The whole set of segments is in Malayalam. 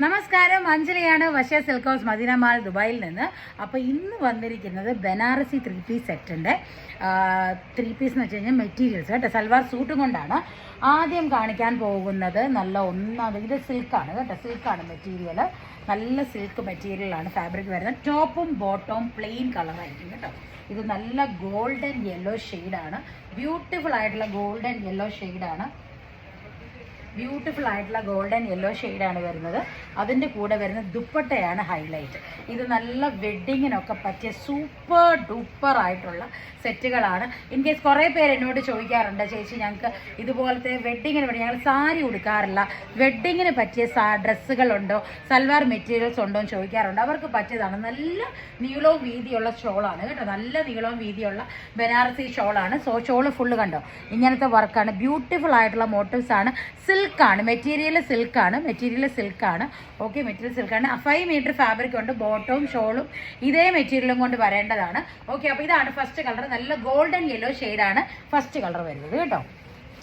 നമസ്കാരം, അഞ്ജലിയാണ്. വശ്യ സിൽക്ക് ഹൗസ് മദീന മാൾ ദുബായിൽ നിന്ന്. അപ്പോൾ ഇന്ന് വന്നിരിക്കുന്നത് ബനാറസി 3-പീസ് സെറ്റിൻ്റെ 3-പീസ് എന്ന് വെച്ച് കഴിഞ്ഞാൽ മെറ്റീരിയൽസ് കേട്ടോ, സൽവാർ സൂട്ടും കൊണ്ടാണ് ആദ്യം കാണിക്കാൻ പോകുന്നത്. നല്ല ഇത് സിൽക്കാണ് കേട്ടോ, സിൽക്കാണ് മെറ്റീരിയൽ, നല്ല സിൽക്ക് മെറ്റീരിയലാണ് ഫാബ്രിക് വരുന്നത്. ടോപ്പും ബോട്ടവും പ്ലെയിൻ കളറായിരിക്കും കേട്ടോ. ഇത് നല്ല ഗോൾഡൻ യെല്ലോ ഷെയ്ഡാണ്, ബ്യൂട്ടിഫുൾ ആയിട്ടുള്ള ഗോൾഡൻ യെല്ലോ ഷെയ്ഡാണ്. ബ്യൂട്ടിഫുൾ ആയിട്ടുള്ള ഗോൾഡൻ യെല്ലോ ഷെയ്ഡാണ് വരുന്നത്. അതിൻ്റെ കൂടെ വരുന്ന ദുപ്പട്ടയാണ് ഹൈലൈറ്റ്. ഇത് നല്ല വെഡ്ഡിങ്ങിനൊക്കെ പറ്റിയ സൂപ്പർ ഡൂപ്പർ ആയിട്ടുള്ള സെറ്റുകളാണ്. ഇൻ കേസ് കുറേ പേര് എന്നോട് ചോദിക്കാറുണ്ട്, ചേച്ചി ഞങ്ങൾക്ക് ഇതുപോലത്തെ വെഡ്ഡിങ്ങിന് വേണ്ടി ഞങ്ങൾ സാരി ഉടുക്കാറില്ല, വെഡ്ഡിങ്ങിന് പറ്റിയ ഡ്രസ്സുകളുണ്ടോ, സൽവാർ മെറ്റീരിയൽസ് ഉണ്ടോ എന്ന് ചോദിക്കാറുണ്ട്. അവർക്ക് പറ്റിയതാണ്. നല്ല നീളവും വീതിയുള്ള ഷോളാണ് കേട്ടോ, നല്ല നീളവും വീതിയുള്ള ബനാറസി ഷോളാണ്. ഷോള് ഫുള്ള് കണ്ടോ, ഇങ്ങനത്തെ വർക്കാണ്, ബ്യൂട്ടിഫുൾ ആയിട്ടുള്ള മോട്ടീവ്സ് ആണ്. സിൽക്കാണ് മെറ്റീരിയൽ, സിൽക്കാണ് ഓക്കെ, മെറ്റീരിയൽ സിൽക്കാണ്. 5 മീറ്റർ ഫാബ്രിക് ഉണ്ട്. ബോട്ടവും ഷോളും ഇതേ മെറ്റീരിയലും കൊണ്ട് വരേണ്ടതാണ്. ഓക്കെ, അപ്പോൾ ഇതാണ് ഫസ്റ്റ് കളർ. നല്ല ഗോൾഡൻ യെല്ലോ ഷെയ്ഡാണ് ഫസ്റ്റ് കളർ വരുന്നത് കേട്ടോ.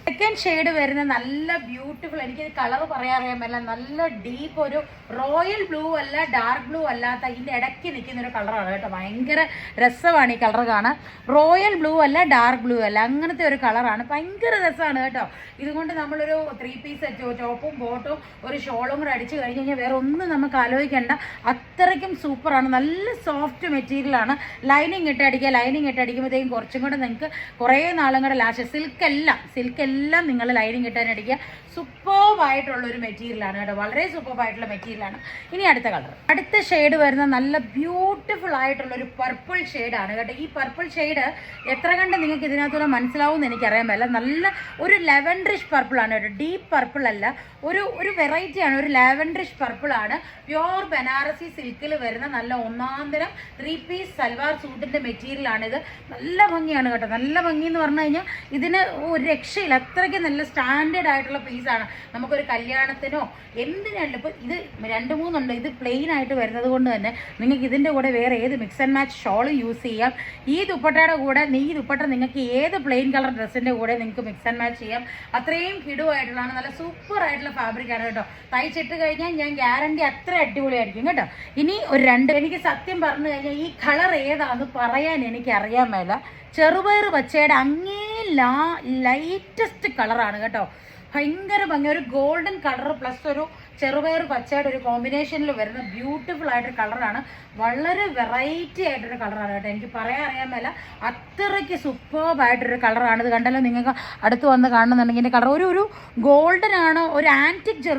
സെക്കൻഡ് ഷെയ്ഡ് വരുന്ന നല്ല ബ്യൂട്ടിഫുൾ, എനിക്കിത് കളർ പറയാറിയാമല്ല, നല്ല ഡീപ്പ് ഒരു റോയൽ ബ്ലൂ അല്ല, ഡാർക്ക് ബ്ലൂ അല്ലാത്ത ഇതിൻ്റെ ഇടയ്ക്ക് നിൽക്കുന്ന ഒരു കളറാണ് കേട്ടോ. ഭയങ്കര രസമാണ് ഈ കളർ കാണാൻ. റോയൽ ബ്ലൂ അല്ല, ഡാർക്ക് ബ്ലൂ അല്ല, അങ്ങനത്തെ ഒരു കളറാണ്. ഭയങ്കര രസമാണ് കേട്ടോ. ഇതുകൊണ്ട് നമ്മളൊരു 3-പീസ് ടോപ്പും ബോട്ടും ഒരു ഷോളും കൂടെ അടിച്ചു കഴിഞ്ഞ് കഴിഞ്ഞാൽ വേറെ ഒന്നും നമുക്ക് ആലോചിക്കേണ്ട, അത്രയ്ക്കും സൂപ്പറാണ്. നല്ല സോഫ്റ്റ് മെറ്റീരിയലാണ്. ലൈനിങ് ഇട്ട് അടിക്കുമ്പോഴത്തേക്കും കുറച്ചും കൂടെ നിങ്ങൾക്ക് കുറേ നാളും കൂടെ സിൽക്കെല്ലാം നിങ്ങൾ ലൈനിങ് ഇട്ടാനടിക്കുക. സൂപ്പർബായിട്ടുള്ളൊരു മെറ്റീരിയലാണ് കേട്ടോ, വളരെ സൂപ്പർബായിട്ടുള്ള മെറ്റീരിയലാണ്. ഇനി അടുത്ത കളർ, അടുത്ത ഷെയ്ഡ് വരുന്ന നല്ല ബ്യൂട്ടിഫുൾ ആയിട്ടുള്ളൊരു പർപ്പിൾ ഷെയ്ഡാണ് കേട്ടോ. ഈ പർപ്പിൾ ഷെയ്ഡ് എത്ര കണ്ട് നിങ്ങൾക്ക് ഇതിനകത്തൂടെ മനസ്സിലാവുമെന്ന് എനിക്കറിയാൻ പറ്റില്ല. നല്ല ഒരു ലെവൻഡറിഷ് പർപ്പിളാണ് കേട്ടോ, ഡീപ്പ് പർപ്പിൾ അല്ല, ഒരു വെറൈറ്റിയാണ്, ഒരു ലാവൻഡറിഷ് പർപ്പിളാണ്. പ്യോർ ബനാറസി സിൽക്കിൽ വരുന്ന നല്ല ഒന്നാന്തരം 3-പീസ് സൽവാർ സൂട്ടിൻ്റെ മെറ്റീരിയലാണിത്. നല്ല ഭംഗിയാണ് കേട്ടോ, നല്ല ഭംഗി എന്ന് പറഞ്ഞു കഴിഞ്ഞാൽ ഇതിന് ഒരു രക്ഷയില്ല, അത്രയ്ക്ക് നല്ല സ്റ്റാൻഡേർഡ് ആയിട്ടുള്ള പീസാണ്. നമുക്കൊരു കല്യാണത്തിനോ എന്തിനാണല്ലോ, ഇപ്പോൾ ഇത് 2-3 ഉണ്ട്. ഇത് പ്ലെയിൻ ആയിട്ട് വരുന്നത് കൊണ്ട് തന്നെ നിങ്ങൾക്ക് ഇതിൻ്റെ കൂടെ വേറെ ഏത് mix and match shawl use ചെയ്യാം. ഈ ദുപ്പട്ടയുടെ കൂടെ ഈ ദുപ്പട്ട നിങ്ങൾക്ക് ഏത് പ്ലെയിൻ കളർ ഡ്രസ്സിൻ്റെ കൂടെ നിങ്ങൾക്ക് മിക്സ് ആൻഡ് മാച്ച് ചെയ്യാം. അത്രയും കിടുവായിട്ടുള്ളതാണ്, നല്ല സൂപ്പർ ആയിട്ടുള്ള ഫാബ്രിക്കാണ് കേട്ടോ. തയ്ച്ചിട്ട് കഴിഞ്ഞാൽ ഞാൻ ഗ്യാരണ്ടി അത്ര അടിപൊളിയായിരിക്കും കേട്ടോ. ഇനി ഒരു എനിക്ക് സത്യം പറഞ്ഞു കഴിഞ്ഞാൽ ഈ കളർ ഏതാണെന്ന് പറയാൻ എനിക്ക് അറിയാൻ മേല. ചെറുപയർ പച്ചയുടെ അങ്ങേ ലൈറ്റസ്റ്റ് കളറാണ് കേട്ടോ. ഭയങ്കര ഭംഗി, ഒരു ഗോൾഡൻ കളർ പ്ലസ് ഒരു ചെറുപയർ പച്ചയുടെ ഒരു കോമ്പിനേഷനിൽ വരുന്ന ബ്യൂട്ടിഫുൾ ആയിട്ടൊരു കളറാണ്. വളരെ വെറൈറ്റി ആയിട്ടൊരു കളറാണ് കേട്ടോ. എനിക്ക് പറയാൻ അറിയാൻ മേല, അത്രയ്ക്ക് സൂപ്പർബായിട്ടൊരു കളറാണ്. ഇത് കണ്ടല്ലോ, നിങ്ങൾക്ക് അടുത്ത് വന്ന് കാണുന്നുണ്ടെങ്കിൽ ഇതിൻ്റെ കളർ ഒരു ഗോൾഡൻ ആണ്, ഒരു ആൻറ്റിക്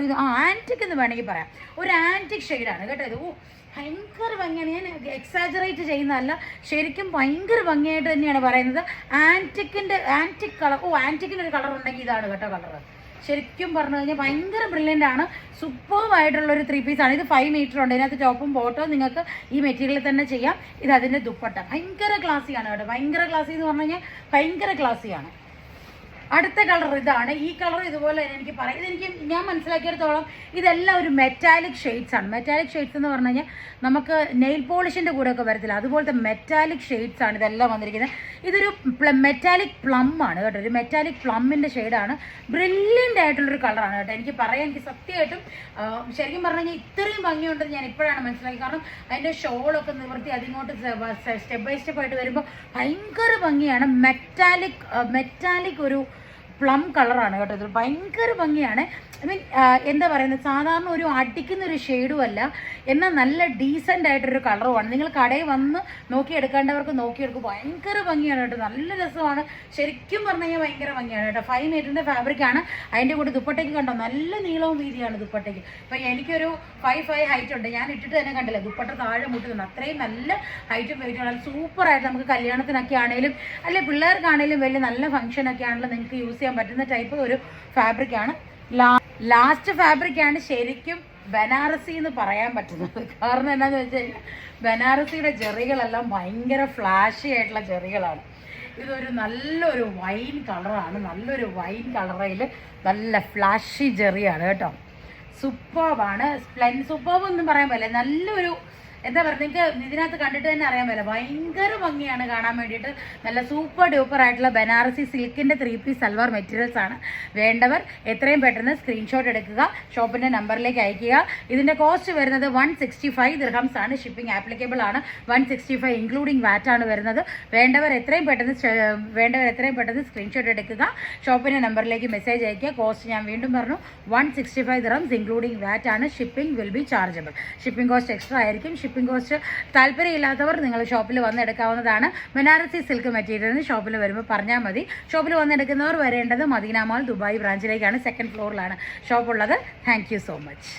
ആൻറ്റിക് എന്ന് വേണമെങ്കിൽ പറയാം, ഒരു ആൻറ്റിക് ഷെയ്ഡാണ് കേട്ടോ. ഇത് ഭയങ്കര ഭംഗിയാണ്. ഞാൻ എക്സാജറേറ്റ് ചെയ്യുന്നതല്ല, ശരിക്കും ഭയങ്കര ഭംഗിയായിട്ട് തന്നെയാണ് പറയുന്നത്. ആൻറ്റിക് കളർ, ആൻറ്റിക്കിൻ്റെ ഒരു കളർ ഉണ്ടെങ്കിൽ ഇതാണ് കേട്ടോ കളർ. ശരിക്കും പറഞ്ഞു കഴിഞ്ഞാൽ ഭയങ്കര ബ്രില്യൻ്റ് ആണ്, സൂപ്പർബായിട്ടുള്ളൊരു 3-പീസാണ്. ഇത് 5 മീറ്റർ ഉണ്ട്. ഇതിനകത്ത് ടോപ്പും ബോട്ടവും നിങ്ങൾക്ക് ഈ മെറ്റീരിയൽ തന്നെ ചെയ്യാം. ഇത് അതിൻ്റെ ദുപ്പട്ട ഭയങ്കര ക്ലാസ്സിയാണ് കേട്ടോ. ഭയങ്കര ക്ലാസ്സി എന്ന് പറഞ്ഞു കഴിഞ്ഞാൽ ഭയങ്കര ക്ലാസ്സിയാണ്. അടുത്ത കളർ ഇതാണ്. ഈ കളർ ഇതുപോലെ എനിക്ക് പറയാം, ഇതെനിക്ക് ഞാൻ മനസ്സിലാക്കിയെടുത്തോളം ഇതെല്ലാം ഒരു മെറ്റാലിക് ഷെയ്ഡ്സ് ആണ്. മെറ്റാലിക് ഷെയ്ഡ്സ് എന്ന് പറഞ്ഞു കഴിഞ്ഞാൽ നമുക്ക് നെയിൽ പോളിഷിൻ്റെ കൂടെ ഒക്കെ വരത്തില്ല, അതുപോലത്തെ മെറ്റാലിക് ഷെയ്ഡ്സ് ആണ് ഇതെല്ലാം വന്നിരിക്കുന്നത്. ഇതൊരു മെറ്റാലിക് പ്ലം ആണ് കേട്ടോ, ഒരു മെറ്റാലിക് പ്ലമ്മിൻ്റെ ഷെയ്ഡാണ്. ബ്രില്യൻ്റ് ആയിട്ടുള്ളൊരു കളറാണ് കേട്ടോ. എനിക്ക് പറയാൻ, എനിക്ക് സത്യമായിട്ടും ശരിക്കും പറഞ്ഞു കഴിഞ്ഞാൽ ഇത്രയും ഭംഗിയുണ്ടെന്ന് ഞാൻ ഇപ്പോഴാണ് മനസ്സിലാക്കി. കാരണം അതിൻ്റെ ഷോളൊക്കെ നിവർത്തി അതിങ്ങോട്ട് സ്റ്റെപ്പ് ബൈ സ്റ്റെപ്പ് ആയിട്ട് വരുമ്പോൾ ഭയങ്കര ഭംഗിയാണ്. മെറ്റാലിക് ഒരു പ്ലം കളറാണ് കേട്ടോ. ഇത് ഭയങ്കര ഭംഗിയാണ്. ഐ മീൻ എന്താ പറയുന്നത്, സാധാരണ ഒരു അടിക്കുന്നൊരു ഷെയ്ഡും അല്ല, എന്നാൽ നല്ല ഡീസൻ്റ് ആയിട്ടൊരു കളറുമാണ്. നിങ്ങൾ കടയിൽ വന്ന് നോക്കിയെടുക്കേണ്ടവർക്ക് നോക്കിയെടുക്കും. ഭയങ്കര ഭംഗിയാണ് കേട്ടോ, നല്ല രസമാണ്. ശരിക്കും പറഞ്ഞു കഴിഞ്ഞാൽ ഭയങ്കര ഭംഗിയാണ് കേട്ടോ. 5 മീറ്ററിൻ്റെ ഫാബ്രിക്കാണ്. അതിൻ്റെ കൂടെ ദുപ്പട്ടയ്ക്ക് കണ്ടോ, നല്ല നീളവും വീതിയാണ് ദുപ്പട്ടയ്ക്ക്. ഇപ്പം എനിക്കൊരു 5'5" ഹൈറ്റ് ഉണ്ട്. ഞാൻ ഇട്ടിട്ട് തന്നെ കണ്ടില്ല, ദുപ്പട്ട താഴെ മുട്ടുന്നുണ്ട്. അത്രയും നല്ല ഹൈറ്റും വെയിറ്റും ആണ്. സൂപ്പറായിട്ട് നമുക്ക് കല്യാണത്തിനൊക്കെ ആണെങ്കിലും അല്ലെ പിള്ളേർക്കാണെങ്കിലും വലിയ നല്ല ഫംഗ്ഷനൊക്കെ ആണെങ്കിലും നിങ്ങൾക്ക് യൂസ് ചെയ്യാൻ പറ്റുന്ന ടൈപ്പ് ഒരു ഫാബ്രിക്കാണ്. ലാസ്റ്റ് ഫാബ്രിക്കാണ് ശരിക്കും ബനാറസി എന്ന് പറയാൻ പറ്റുന്നത്. കാരണം എന്താണെന്ന് വെച്ച് കഴിഞ്ഞാൽ ബനാറസിയുടെ ജെറികളെല്ലാം ഭയങ്കര ഫ്ലാഷി ആയിട്ടുള്ള ജെറികളാണ്. ഇതൊരു നല്ലൊരു വൈൻ കളറാണ്, നല്ലൊരു വൈൻ കളറയിൽ നല്ല ഫ്ലാഷി ജെറിയാണ് കേട്ടോ. സൂപ്പർബാണ്. സൂപ്പർബ് ഒന്നും പറയാൻ പറ്റില്ല, നല്ലൊരു എന്താ പറയുക, നിങ്ങൾക്ക് ഇതിനകത്ത് കണ്ടിട്ട് തന്നെ അറിയാൻ പറ്റില്ല, ഭയങ്കര ഭംഗിയാണ് കാണാൻ വേണ്ടിയിട്ട്. നല്ല സൂപ്പർ ഡ്യൂപ്പർ ആയിട്ടുള്ള ബനാറസി സിൽക്കിൻ്റെ 3 പീസ് സൽവാർ മെറ്റീരിയൽസ് ആണ്. വേണ്ടവർ എത്രയും പെട്ടെന്ന് സ്ക്രീൻഷോട്ട് എടുക്കുക, ഷോപ്പിൻ്റെ നമ്പറിലേക്ക് അയക്കുക. ഇതിൻ്റെ കോസ്റ്റ് വരുന്നത് 165 ദിർഹംസ് ആണ്. ഷിപ്പിംഗ് ആപ്ലിക്കബിൾ ആണ്. 165 ഇൻക്ലൂഡിങ് വാറ്റ് ആണ് വരുന്നത്. വേണ്ടവർ എത്രയും പെട്ടെന്ന് സ്ക്രീൻഷോട്ട് എടുക്കുക, ഷോപ്പിൻ്റെ നമ്പറിലേക്ക് മെസ്സേജ് അയക്കുക. കോസ്റ്റ് ഞാൻ വീണ്ടും പറഞ്ഞു, 165 ദിർഹംസ് ഇൻക്ലൂഡിങ് വാറ്റ് ആണ്. Shipping will be chargeable. Shipping cost extra ആയിരിക്കും. ഷിപ്പിംഗ് കോസ്റ്റ് താല്പര്യമില്ലാത്തവർ നിങ്ങൾ ഷോപ്പിൽ വന്നെടുക്കാവുന്നതാണ്. ബനാറസി സിൽക്ക് മെറ്റീരിയലിന് ഷോപ്പിൽ വരുമ്പോൾ പറഞ്ഞാൽ മതി. ഷോപ്പിൽ വന്നെടുക്കുന്നവർ വരേണ്ടത് മദീന മാൾ ദുബായ് ബ്രാഞ്ചിലേക്കാണ്. 2nd ഫ്ലോറിലാണ് ഷോപ്പുള്ളത്. Thank you so much.